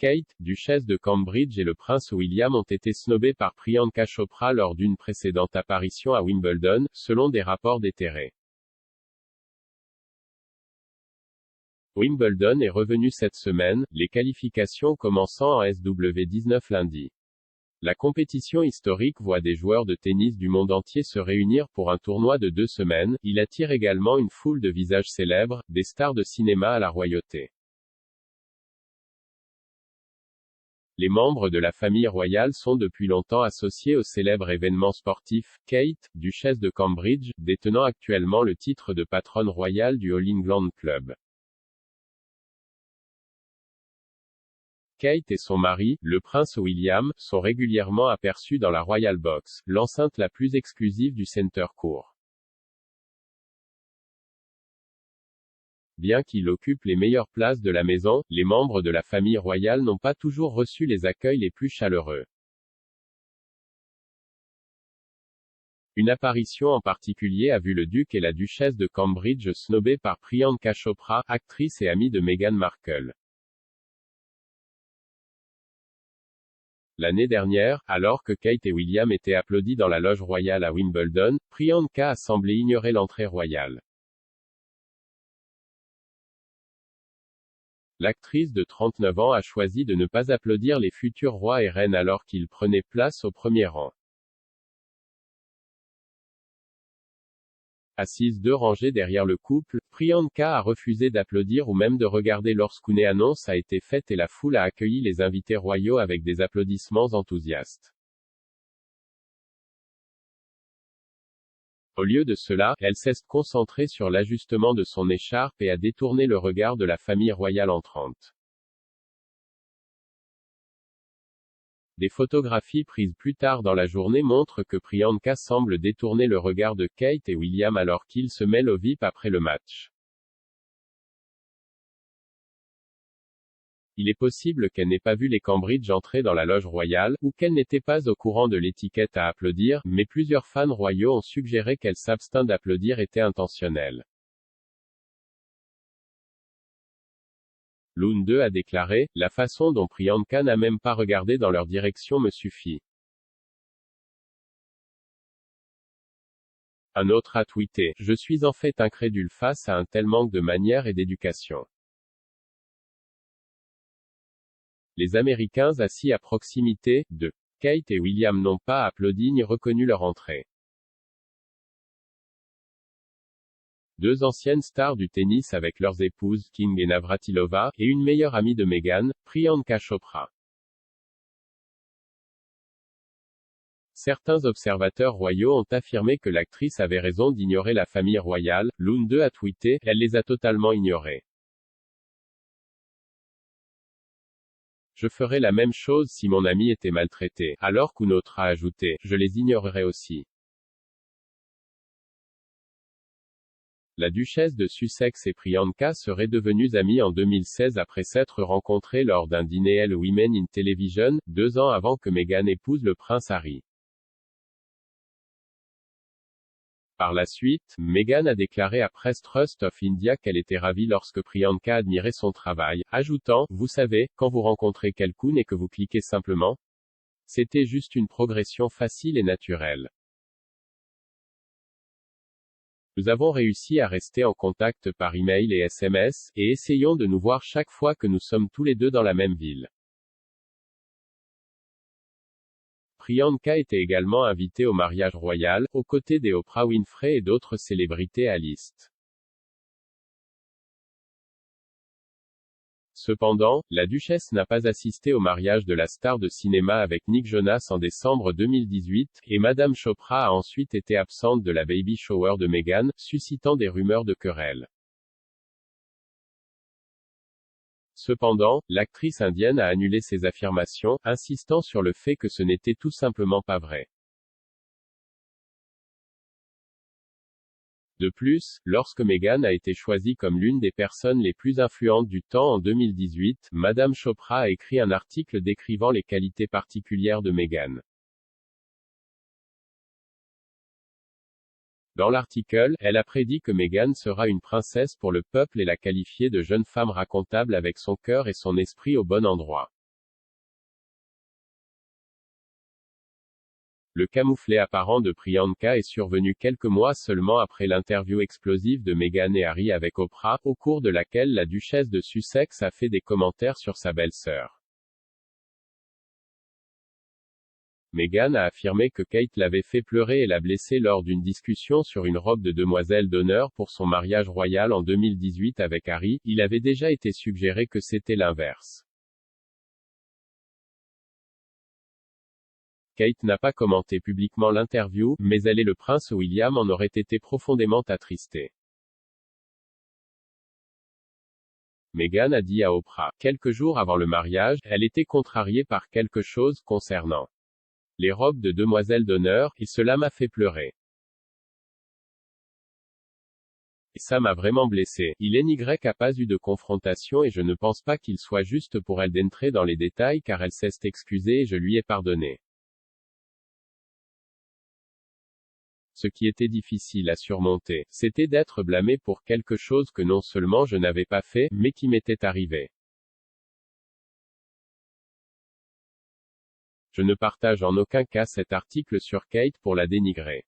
Kate, duchesse de Cambridge et le prince William ont été snobés par Priyanka Chopra lors d'une précédente apparition à Wimbledon, selon des rapports déterrés. Wimbledon est revenu cette semaine, les qualifications commençant en SW19 lundi. La compétition historique voit des joueurs de tennis du monde entier se réunir pour un tournoi de 2 semaines. Il attire également une foule de visages célèbres, des stars de cinéma à la royauté. Les membres de la famille royale sont depuis longtemps associés au célèbre événement sportif. Kate, duchesse de Cambridge, détenant actuellement le titre de patronne royale du All England Club. Kate et son mari, le prince William, sont régulièrement aperçus dans la Royal Box, l'enceinte la plus exclusive du Centre Court. Bien qu'il occupe les meilleures places de la maison, les membres de la famille royale n'ont pas toujours reçu les accueils les plus chaleureux. Une apparition en particulier a vu le duc et la duchesse de Cambridge snobés par Priyanka Chopra, actrice et amie de Meghan Markle. L'année dernière, alors que Kate et William étaient applaudis dans la loge royale à Wimbledon, Priyanka a semblé ignorer l'entrée royale. L'actrice de 39 ans a choisi de ne pas applaudir les futurs rois et reines alors qu'ils prenaient place au premier rang. Assise 2 rangées derrière le couple, Priyanka a refusé d'applaudir ou même de regarder lorsqu'une annonce a été faite et la foule a accueilli les invités royaux avec des applaudissements enthousiastes. Au lieu de cela, elle s'est concentrée sur l'ajustement de son écharpe et a détourné le regard de la famille royale entrante. Des photographies prises plus tard dans la journée montrent que Priyanka semble détourner le regard de Kate et William alors qu'ils se mêlent au VIP après le match. Il est possible qu'elle n'ait pas vu les Cambridge entrer dans la loge royale, ou qu'elle n'était pas au courant de l'étiquette à applaudir, mais plusieurs fans royaux ont suggéré qu'elle s'abstint d'applaudir était intentionnel. L'une d'eux a déclaré « La façon dont Priyanka n'a même pas regardé dans leur direction me suffit. » Un autre a tweeté « Je suis en fait incrédule face à un tel manque de manières et d'éducation. » Les Américains assis à proximité de Kate et William n'ont pas applaudi ni reconnu leur entrée. 2 anciennes stars du tennis avec leurs épouses, King et Navratilova, et une meilleure amie de Meghan, Priyanka Chopra. Certains observateurs royaux ont affirmé que l'actrice avait raison d'ignorer la famille royale. L'une d'eux a tweeté « Elle les a totalement ignorés. Je ferais la même chose si mon ami était maltraité, alors qu'une autre a ajouté « Je les ignorerais aussi. » La duchesse de Sussex et Priyanka seraient devenues amies en 2016 après s'être rencontrées lors d'un dîner Elle Women in Television, 2 ans avant que Meghan épouse le prince Harry. Par la suite, Meghan a déclaré à Press Trust of India qu'elle était ravie lorsque Priyanka admirait son travail, ajoutant « Vous savez, quand vous rencontrez quelqu'un et que vous cliquez simplement, c'était juste une progression facile et naturelle. Nous avons réussi à rester en contact par email et SMS, et essayons de nous voir chaque fois que nous sommes tous les deux dans la même ville. » Priyanka était également invitée au mariage royal, aux côtés des Oprah Winfrey et d'autres célébrités à liste. Cependant, la duchesse n'a pas assisté au mariage de la star de cinéma avec Nick Jonas en décembre 2018, et Madame Chopra a ensuite été absente de la baby shower de Meghan, suscitant des rumeurs de querelles. Cependant, l'actrice indienne a annulé ces affirmations, insistant sur le fait que ce n'était tout simplement pas vrai. De plus, lorsque Meghan a été choisie comme l'une des personnes les plus influentes du temps en 2018, Madame Chopra a écrit un article décrivant les qualités particulières de Meghan. Dans l'article, elle a prédit que Meghan sera une princesse pour le peuple et l'a qualifiée de jeune femme racontable avec son cœur et son esprit au bon endroit. Le camouflet apparent de Priyanka est survenu quelques mois seulement après l'interview explosive de Meghan et Harry avec Oprah, au cours de laquelle la duchesse de Sussex a fait des commentaires sur sa belle-sœur. Meghan a affirmé que Kate l'avait fait pleurer et l'a blessée lors d'une discussion sur une robe de demoiselle d'honneur pour son mariage royal en 2018 avec Harry. Il avait déjà été suggéré que c'était l'inverse. Kate n'a pas commenté publiquement l'interview, mais elle et le prince William en auraient été profondément attristés. Meghan a dit à Oprah, quelques jours avant le mariage, elle était contrariée par quelque chose concernant les robes de demoiselle d'honneur, et cela m'a fait pleurer. Et ça m'a vraiment blessé. Il n'y a pas eu de confrontation et je ne pense pas qu'il soit juste pour elle d'entrer dans les détails car elle s'est excusée et je lui ai pardonné. Ce qui était difficile à surmonter, c'était d'être blâmé pour quelque chose que non seulement je n'avais pas fait, mais qui m'était arrivé. Je ne partage en aucun cas cet article sur Kate pour la dénigrer.